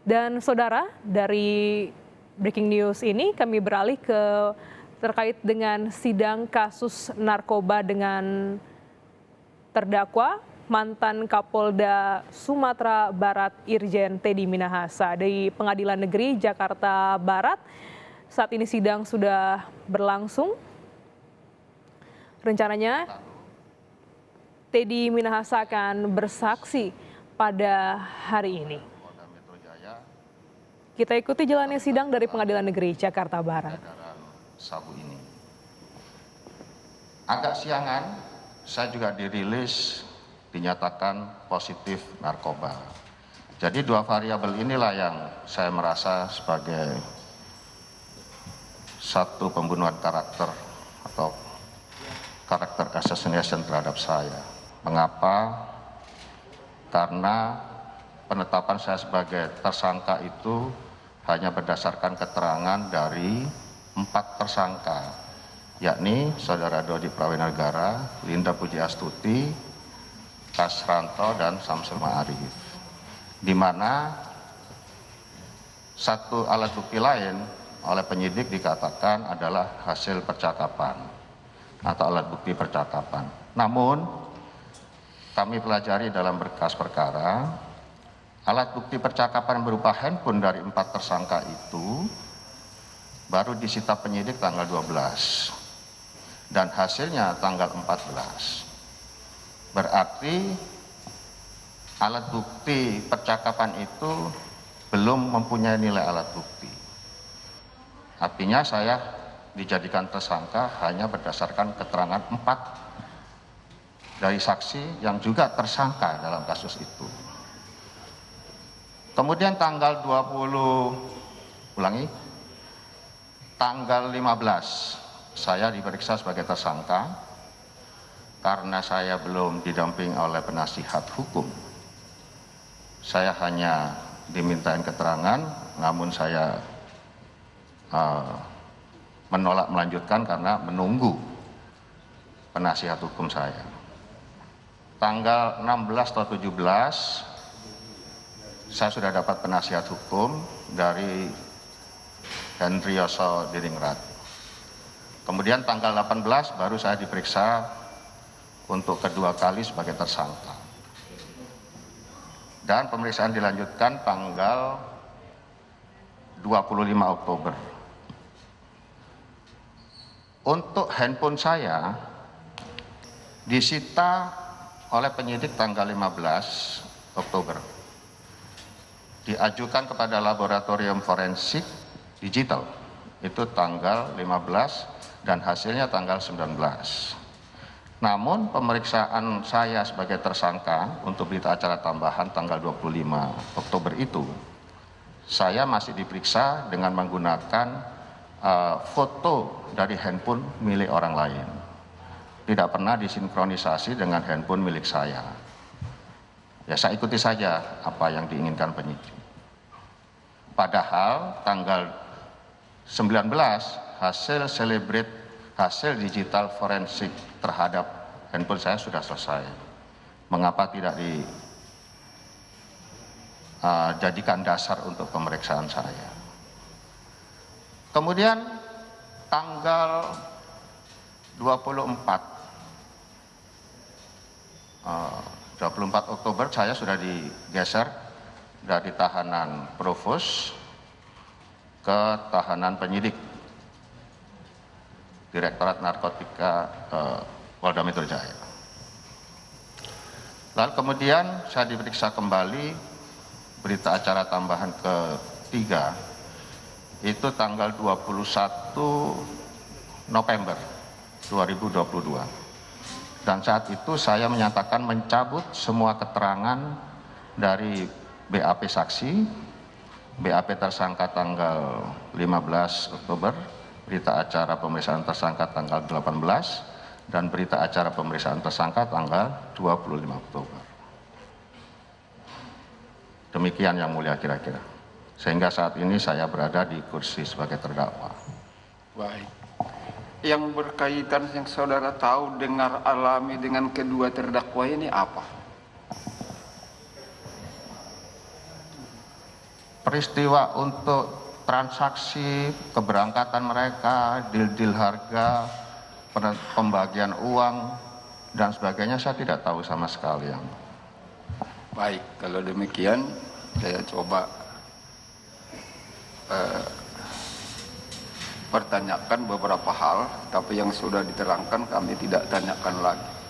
Dan saudara, dari breaking news ini kami beralih ke terkait dengan sidang kasus narkoba dengan terdakwa mantan Kapolda Sumatera Barat Irjen Teddy Minahasa di Pengadilan Negeri Jakarta Barat. Saat ini sidang sudah berlangsung. Rencananya Teddy Minahasa akan bersaksi pada hari ini. Kita ikuti jalannya sidang dari Pengadilan Negeri Jakarta Barat. Sabu ini. Agak siangan, saya juga dirilis dinyatakan positif narkoba. Jadi dua variabel inilah yang saya merasa sebagai satu pembunuhan karakter atau karakter assassination terhadap saya. Mengapa? Karena penetapan saya sebagai tersangka itu hanya berdasarkan keterangan dari 4 tersangka, yakni Saudara Dodi Prawinegara, Linda Puji Astuti, Kasranto, dan Samsul Ma'arif. Di mana satu alat bukti lain oleh penyidik dikatakan adalah hasil percakapan atau alat bukti percakapan. Namun kami pelajari dalam berkas perkara, alat bukti percakapan berupa handphone dari 4 tersangka itu baru disita penyidik tanggal 12 dan hasilnya tanggal 14. Berarti alat bukti percakapan itu belum mempunyai nilai alat bukti. Artinya saya dijadikan tersangka hanya berdasarkan keterangan 4 dari saksi yang juga tersangka dalam kasus itu. Kemudian tanggal 15 saya diperiksa sebagai tersangka karena saya belum didampingi oleh penasihat hukum. Saya hanya dimintain keterangan, namun saya menolak melanjutkan karena menunggu penasihat hukum saya. Tanggal 16 atau 17 saya sudah dapat penasihat hukum dari Hendrioso Diningrat. Kemudian tanggal 18 baru saya diperiksa untuk kedua kali sebagai tersangka. Dan pemeriksaan dilanjutkan tanggal 25 Oktober. Untuk handphone saya disita oleh penyidik tanggal 15 Oktober. Diajukan kepada laboratorium forensik digital itu tanggal 15 dan hasilnya tanggal 19. Namun pemeriksaan saya sebagai tersangka untuk berita acara tambahan tanggal 25 Oktober itu saya masih diperiksa dengan menggunakan foto dari handphone milik orang lain. Tidak pernah disinkronisasi dengan handphone milik saya. Ya saya ikuti saja apa yang diinginkan penyidik. Padahal tanggal 19 hasil digital forensik terhadap handphone saya sudah selesai. Mengapa tidak dijadikan dasar untuk pemeriksaan saya? Kemudian tanggal 24 Oktober saya sudah digeser dari tahanan provos ke tahanan penyidik Direktorat Narkotika Polda Metro Jaya. Lalu kemudian saya diperiksa kembali berita acara tambahan ketiga itu tanggal 21 November 2022. Dan saat itu saya menyatakan mencabut semua keterangan dari BAP saksi, BAP tersangka tanggal 15 Oktober, berita acara pemeriksaan tersangka tanggal 18, dan berita acara pemeriksaan tersangka tanggal 25 Oktober. Demikian yang mulia kira-kira. Sehingga saat ini saya berada di kursi sebagai terdakwa. Baik. Yang berkaitan yang saudara tahu, dengar, alami dengan kedua terdakwa ini apa? peristiwa untuk transaksi keberangkatan mereka, deal-deal harga, pembagian uang, dan sebagainya saya tidak tahu sama sekali. Baik, kalau demikian saya coba pertanyakan beberapa hal, tapi yang sudah diterangkan kami tidak tanyakan lagi.